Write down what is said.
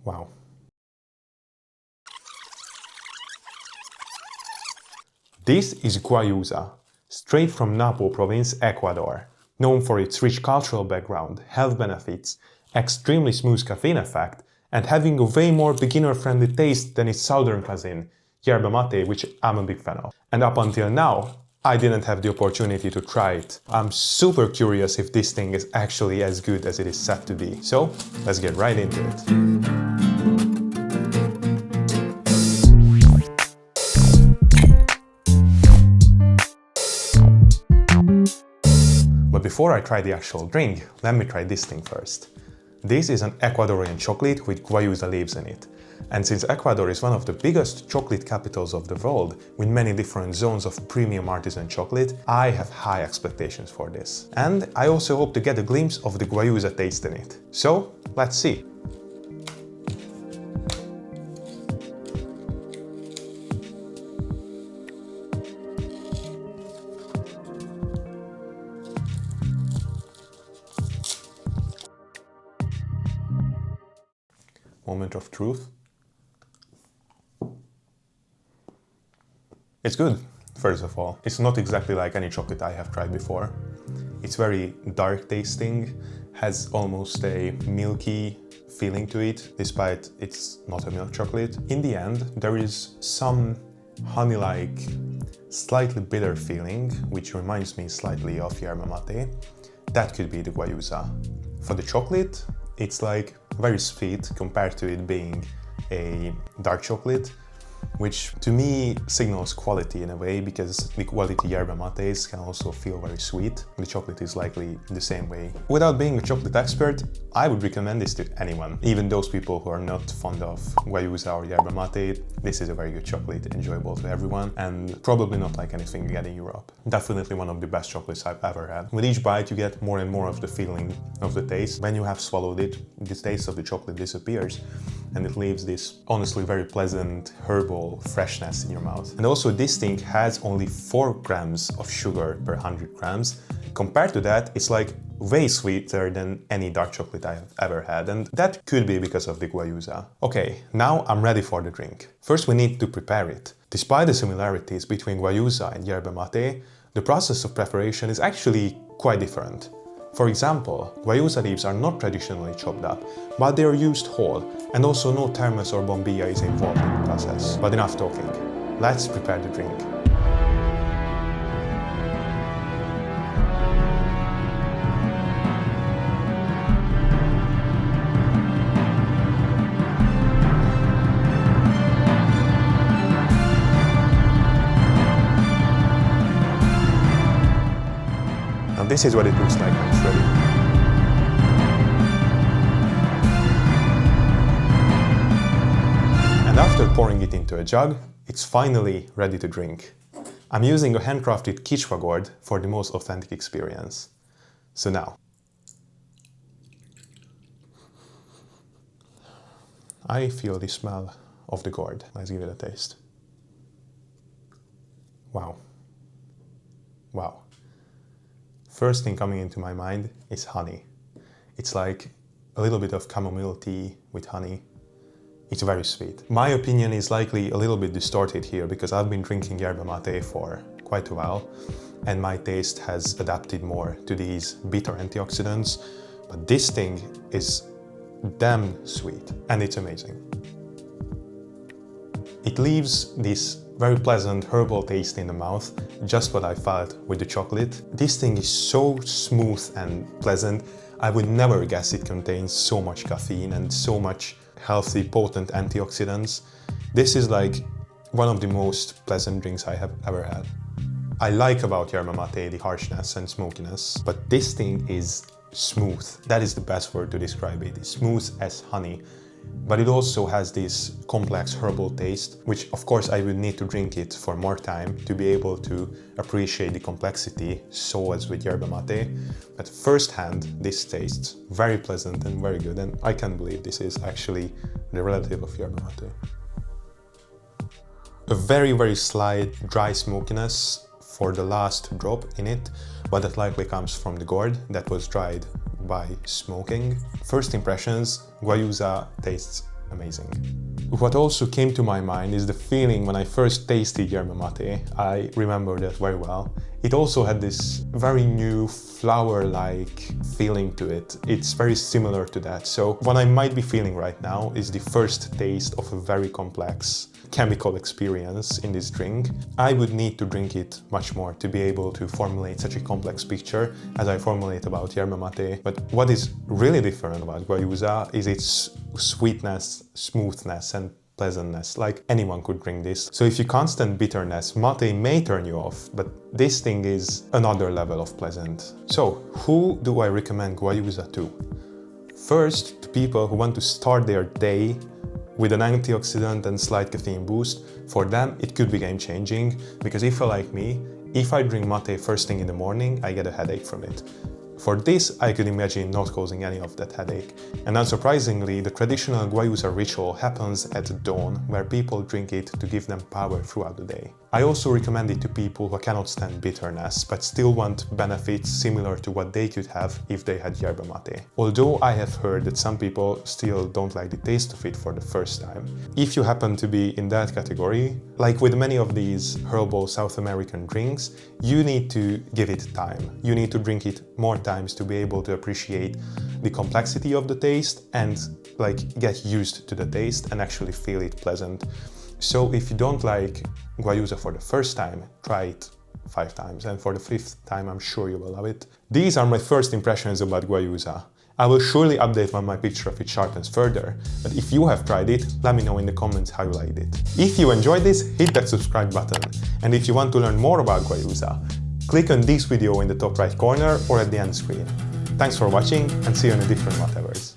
Wow. This is Guayusa, straight from Napo province, Ecuador, known for its rich cultural background, health benefits, extremely smooth caffeine effect, and having a way more beginner-friendly taste than its southern cousin, yerbamate, which I'm a big fan of. And up until now, I didn't have the opportunity to try it. I'm super curious if this thing is actually as good as it is said to be. So, let's get right into it. But before I try the actual drink, let me try this thing first. This is an Ecuadorian chocolate with Guayusa leaves in it. And since Ecuador is one of the biggest chocolate capitals of the world, with many different zones of premium artisan chocolate, I have high expectations for this. And I also hope to get a glimpse of the Guayusa taste in it. So, let's see. Moment of truth. It's good, first of all. It's not exactly like any chocolate I have tried before. It's very dark tasting, has almost a milky feeling to it, despite it's not a milk chocolate. In the end, there is some honey-like, slightly bitter feeling, which reminds me slightly of yerba mate. That could be the Guayusa. For the chocolate, it's like very sweet compared to it being a dark chocolate, which to me signals quality in a way, because the quality yerba mates can also feel very sweet. The chocolate is likely the same way. Without being a chocolate expert, I would recommend this to anyone, even those people who are not fond of Guayusa or yerba mate. This is a very good chocolate, enjoyable to everyone, and probably not like anything you get in Europe. Definitely one of the best chocolates I've ever had. With each bite you get more and more of the feeling of the taste. When you have swallowed it, the taste of the chocolate disappears, and it leaves this honestly very pleasant herbal freshness in your mouth. And also this thing has only 4 grams of sugar per 100 grams. Compared to that, it's like way sweeter than any dark chocolate I have ever had, and that could be because of the Guayusa. Okay, now I'm ready for the drink. First we need to prepare it. Despite the similarities between Guayusa and yerba mate, the process of preparation is actually quite different. For example, Guayusa leaves are not traditionally chopped up, but they are used whole, and also no thermos or bombilla is involved in the process. But enough talking, let's prepare the drink. Now this is what it looks like when it's ready. And after pouring it into a jug, it's finally ready to drink. I'm using a handcrafted Kichwa gourd for the most authentic experience. So now, I feel the smell of the gourd. Let's give it a taste. Wow. Wow. First thing coming into my mind is honey. It's like a little bit of chamomile tea with honey. It's very sweet. My opinion is likely a little bit distorted here because I've been drinking yerba mate for quite a while and my taste has adapted more to these bitter antioxidants, but this thing is damn sweet and it's amazing. It leaves this very pleasant herbal taste in the mouth, just what I felt with the chocolate. This thing is so smooth and pleasant. I would never guess it contains so much caffeine and so much healthy, potent antioxidants. This is like one of the most pleasant drinks I have ever had. I like about yerba mate the harshness and smokiness, but this thing is smooth. That is the best word to describe it. It's smooth as honey. But it also has this complex herbal taste, which of course I would need to drink it for more time to be able to appreciate the complexity, so as with yerba mate. But firsthand, this tastes very pleasant and very good, and I can't believe this is actually the relative of yerba mate. A very slight dry smokiness for the last drop in it, but that likely comes from the gourd that was dried by smoking. First impressions, Guayusa tastes amazing. What also came to my mind is the feeling when I first tasted yerba mate. I remember that very well. It also had this very new flower-like feeling to it. It's very similar to that. So what I might be feeling right now is the first taste of a very complex chemical experience in this drink. I would need to drink it much more to be able to formulate such a complex picture as I formulate about yerba mate. But what is really different about Guayusa is its sweetness, smoothness and pleasantness. Like anyone could drink this. So if you can't stand bitterness, mate may turn you off, but this thing is another level of pleasant. So who do I recommend Guayusa to? First, to people who want to start their day with an antioxidant and slight caffeine boost. For them, it could be game-changing, because if you're like me, if I drink mate first thing in the morning, I get a headache from it. For this, I could imagine not causing any of that headache. And unsurprisingly, the traditional Guayusa ritual happens at dawn, where people drink it to give them power throughout the day. I also recommend it to people who cannot stand bitterness, but still want benefits similar to what they could have if they had yerba mate. Although I have heard that some people still don't like the taste of it for the first time. If you happen to be in that category, like with many of these herbal South American drinks, you need to give it time. You need to drink it more times to be able to appreciate the complexity of the taste and like get used to the taste and actually feel it pleasant. So if you don't like Guayusa for the first time, try it 5 times, and for the 5th time I'm sure you will love it. These are my first impressions about Guayusa. I will surely update when my picture of it sharpens further, but if you have tried it, let me know in the comments how you liked it. If you enjoyed this, hit that subscribe button, and if you want to learn more about Guayusa, click on this video in the top right corner or at the end screen. Thanks for watching, and see you in a different Mateverse.